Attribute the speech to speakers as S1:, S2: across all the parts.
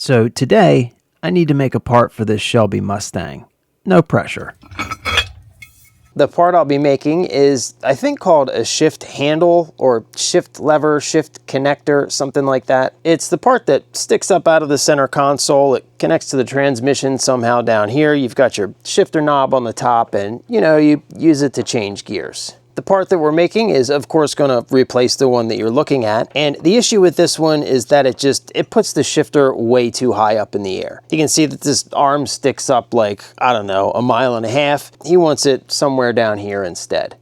S1: So today, I need to make a part for this Shelby Mustang. No pressure. The part I'll be making is, I think, called a shift handle or shift lever, shift connector, something like that. It's the part that sticks up out of the center console. It connects to the transmission somehow down here. You've got your shifter knob on the top and, you use it to change gears. The part that we're making is, of course, going to replace the one that you're looking at. And the issue with this one is that it puts the shifter way too high up in the air. You can see that this arm sticks up like, I don't know, 1.5 miles. He wants it somewhere down here instead.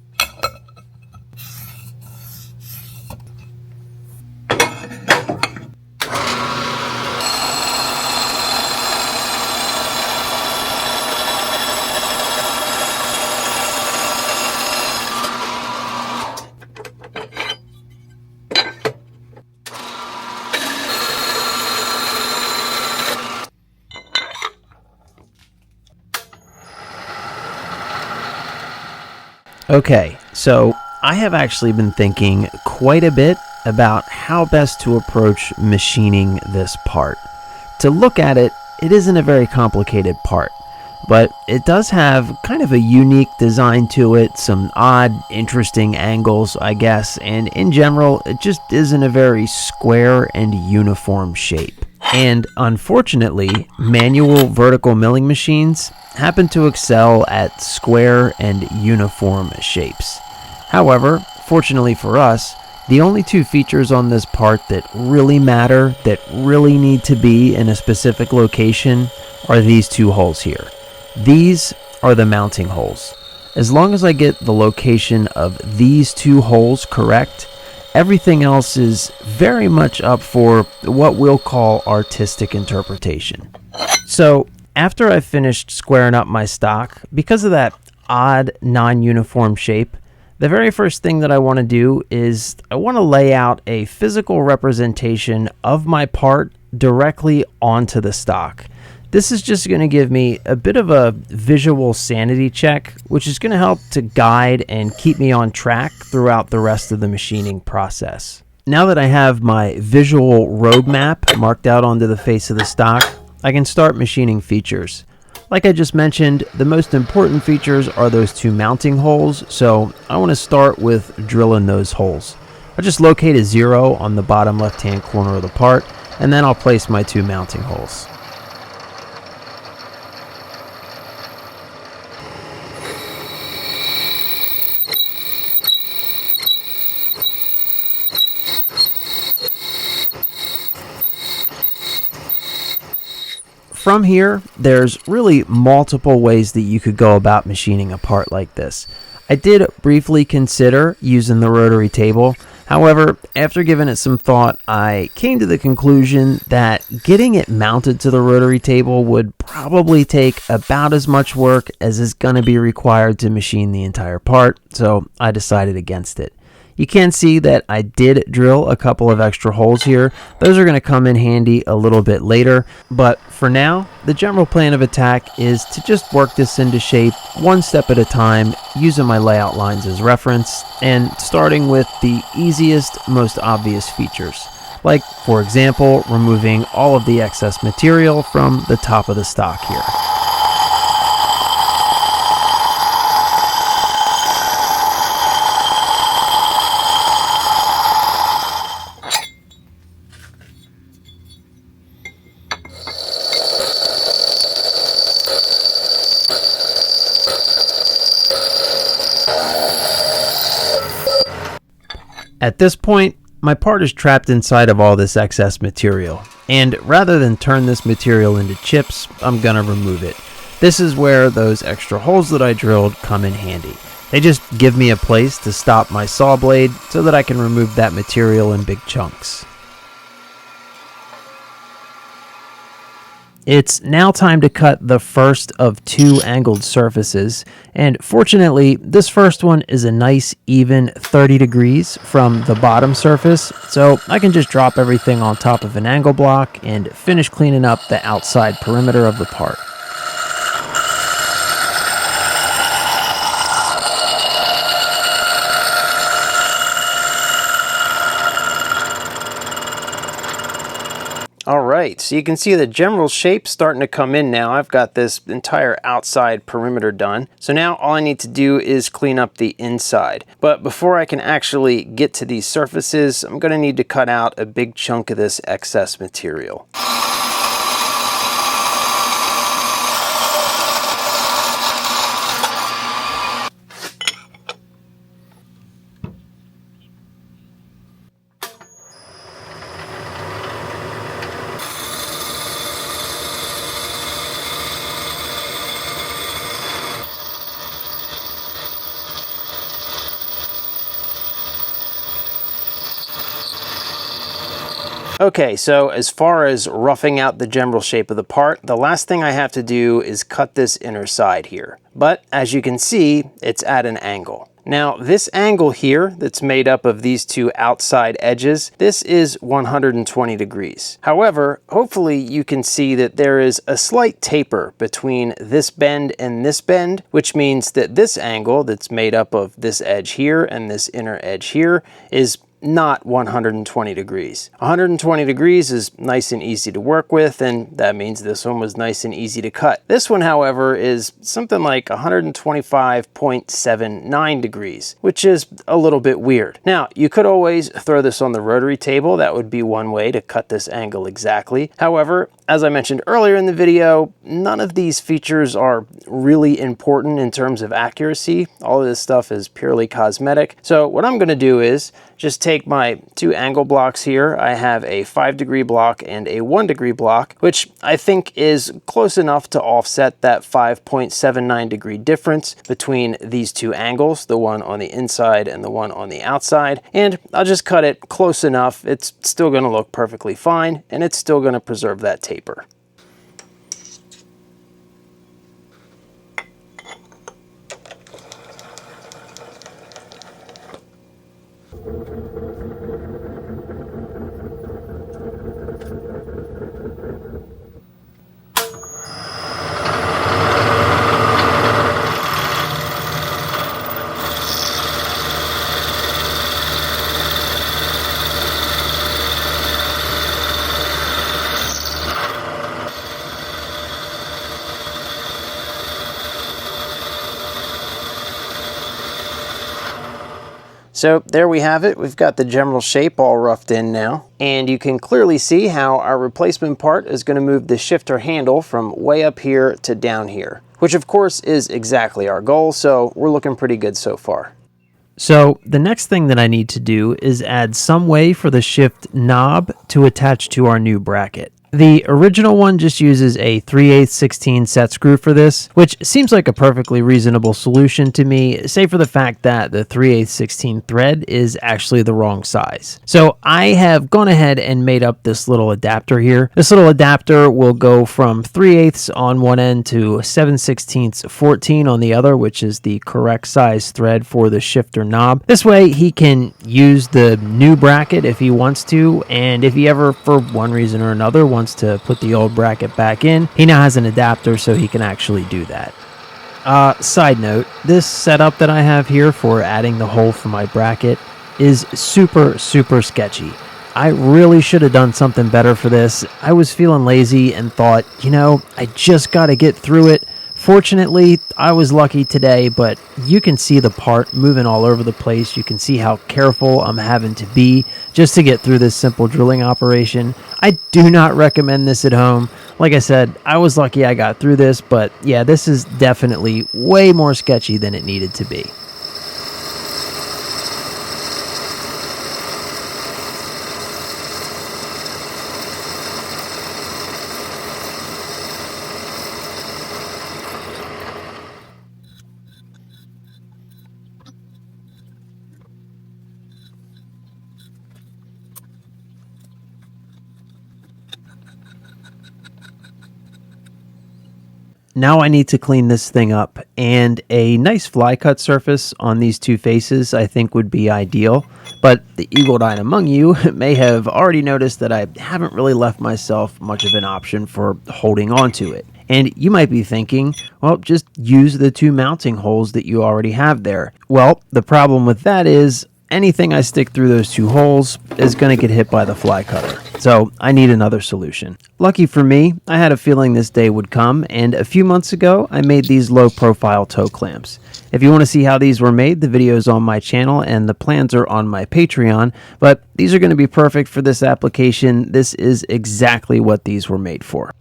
S1: Okay, so I have actually been thinking quite a bit about how best to approach machining this part. To look at it, it isn't a very complicated part, but it does have kind of a unique design to it, some odd, interesting angles, I guess, and in general, it just isn't a very square and uniform shape. And unfortunately, manual vertical milling machines happen to excel at square and uniform shapes. However, fortunately for us, the only two features on this part that really matter, that really need to be in a specific location, are these two holes here. These are the mounting holes. As long as I get the location of these two holes correct, everything else is very much up for what we'll call artistic interpretation. So, after I finished squaring up my stock, because of that odd, non-uniform shape, the very first thing that I want to do is I want to lay out a physical representation of my part directly onto the stock. This is just going to give me a bit of a visual sanity check, which is going to help to guide and keep me on track throughout the rest of the machining process. Now that I have my visual roadmap marked out onto the face of the stock, I can start machining features. Like I just mentioned, the most important features are those two mounting holes, so I want to start with drilling those holes. I'll just locate a 0 on the bottom left-hand corner of the part, and then I'll place my two mounting holes. From here, there's really multiple ways that you could go about machining a part like this. I did briefly consider using the rotary table. However, after giving it some thought, I came to the conclusion that getting it mounted to the rotary table would probably take about as much work as is going to be required to machine the entire part, so I decided against it. You can see that I did drill a couple of extra holes here. Those are going to come in handy a little bit later, but for now, the general plan of attack is to just work this into shape one step at a time, using my layout lines as reference, and starting with the easiest, most obvious features. Like, for example, removing all of the excess material from the top of the stock here. At this point, my part is trapped inside of all this excess material, and rather than turn this material into chips, I'm gonna remove it. This is where those extra holes that I drilled come in handy. They just give me a place to stop my saw blade so that I can remove that material in big chunks. It's now time to cut the first of two angled surfaces, and fortunately this first one is a nice even 30 degrees from the bottom surface, so I can just drop everything on top of an angle block and finish cleaning up the outside perimeter of the part. All right, so you can see the general shape starting to come in now. I've got this entire outside perimeter done. So now all I need to do is clean up the inside. But before I can actually get to these surfaces, I'm going to need to cut out a big chunk of this excess material. Okay, so as far as roughing out the general shape of the part, the last thing I have to do is cut this inner side here. But as you can see, it's at an angle. Now, this angle here that's made up of these two outside edges, this is 120 degrees. However, hopefully you can see that there is a slight taper between this bend and this bend, which means that this angle that's made up of this edge here and this inner edge here is not 120 degrees. 120 degrees is nice and easy to work with, and that means this one was nice and easy to cut. This one, however, is something like 125.79 degrees, which is a little bit weird. Now, you could always throw this on the rotary table. That would be one way to cut this angle exactly. However, as I mentioned earlier in the video, none of these features are really important in terms of accuracy. All of this stuff is purely cosmetic. So what I'm going to do is just take my two angle blocks here. I have a 5-degree block and a 1-degree block, which I think is close enough to offset that 5.79 degree difference between these two angles, the one on the inside and the one on the outside. And I'll just cut it close enough. It's still going to look perfectly fine, and it's still going to preserve that taper. So there we have it. We've got the general shape all roughed in now. And you can clearly see how our replacement part is going to move the shifter handle from way up here to down here, which of course is exactly our goal. So we're looking pretty good so far. So the next thing that I need to do is add some way for the shift knob to attach to our new bracket. The original one just uses a 3/8/16 set screw for this, which seems like a perfectly reasonable solution to me, save for the fact that the 3/8/16 thread is actually the wrong size. So I have gone ahead and made up this little adapter here. This little adapter will go from 3/8 on one end to 7/16 14 on the other, which is the correct size thread for the shifter knob. This way he can use the new bracket if he wants to, and if he ever, for one reason or another, wants to put the old bracket back in, he now has an adapter so he can actually do that. Side note, this setup that I have here for adding the hole for my bracket is super sketchy. I really should have done something better for this. I was feeling lazy and thought, you know, I just got to get through it. Fortunately, I was lucky today, but you can see the part moving all over the place. You can see how careful I'm having to be just to get through this simple drilling operation. I do not recommend this at home. Like I said, I was lucky I got through this, but yeah, this is definitely way more sketchy than it needed to be. Now I need to clean this thing up, and a nice fly cut surface on these two faces I think would be ideal, but the eagle-eyed among you may have already noticed that I haven't really left myself much of an option for holding onto it. And you might be thinking, well, just use the two mounting holes that you already have there. Well, the problem with that is anything I stick through those two holes is going to get hit by the fly cutter. So I need another solution. Lucky for me, I had a feeling this day would come, and a few months ago I made these low profile toe clamps. If you want to see how these were made, the video is on my channel and the plans are on my Patreon, but these are going to be perfect for this application. This is exactly what these were made for.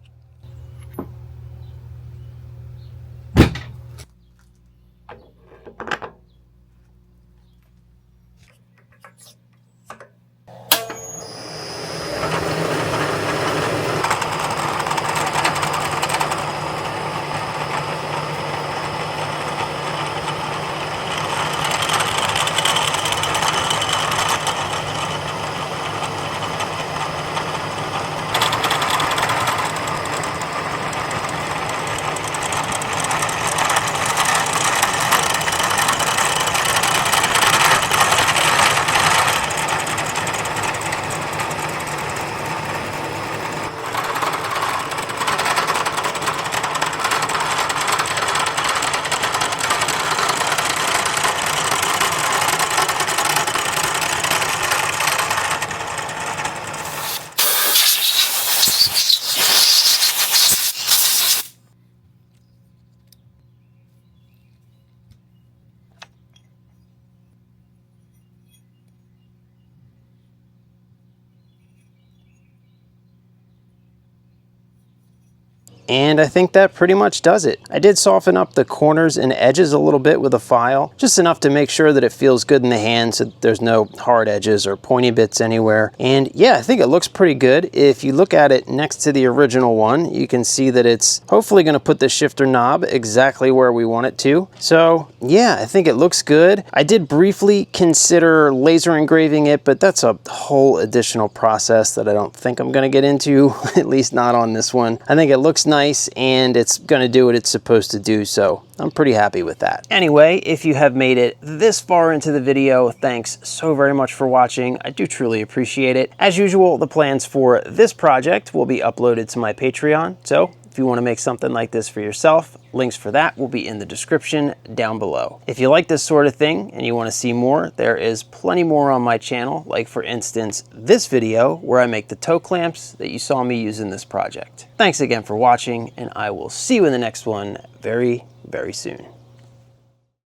S1: And I think that pretty much does it. I did soften up the corners and edges a little bit with a file, just enough to make sure that it feels good in the hand so there's no hard edges or pointy bits anywhere. And yeah, I think it looks pretty good. If you look at it next to the original one, you can see that it's hopefully going to put the shifter knob exactly where we want it to. So yeah, I think it looks good. I did briefly consider laser engraving it, but that's a whole additional process that I don't think I'm going to get into, at least not on this one. I think it looks nice and it's going to do what it's supposed to do, so I'm pretty happy with that. Anyway, if you have made it this far into the video, thanks so very much for watching. I do truly appreciate it. As usual, the plans for this project will be uploaded to my Patreon, so if you want to make something like this for yourself, links for that will be in the description down below. If you like this sort of thing and you want to see more, there is plenty more on my channel, like for instance, this video where I make the toe clamps that you saw me use in this project. Thanks again for watching, and I will see you in the next one very, very soon.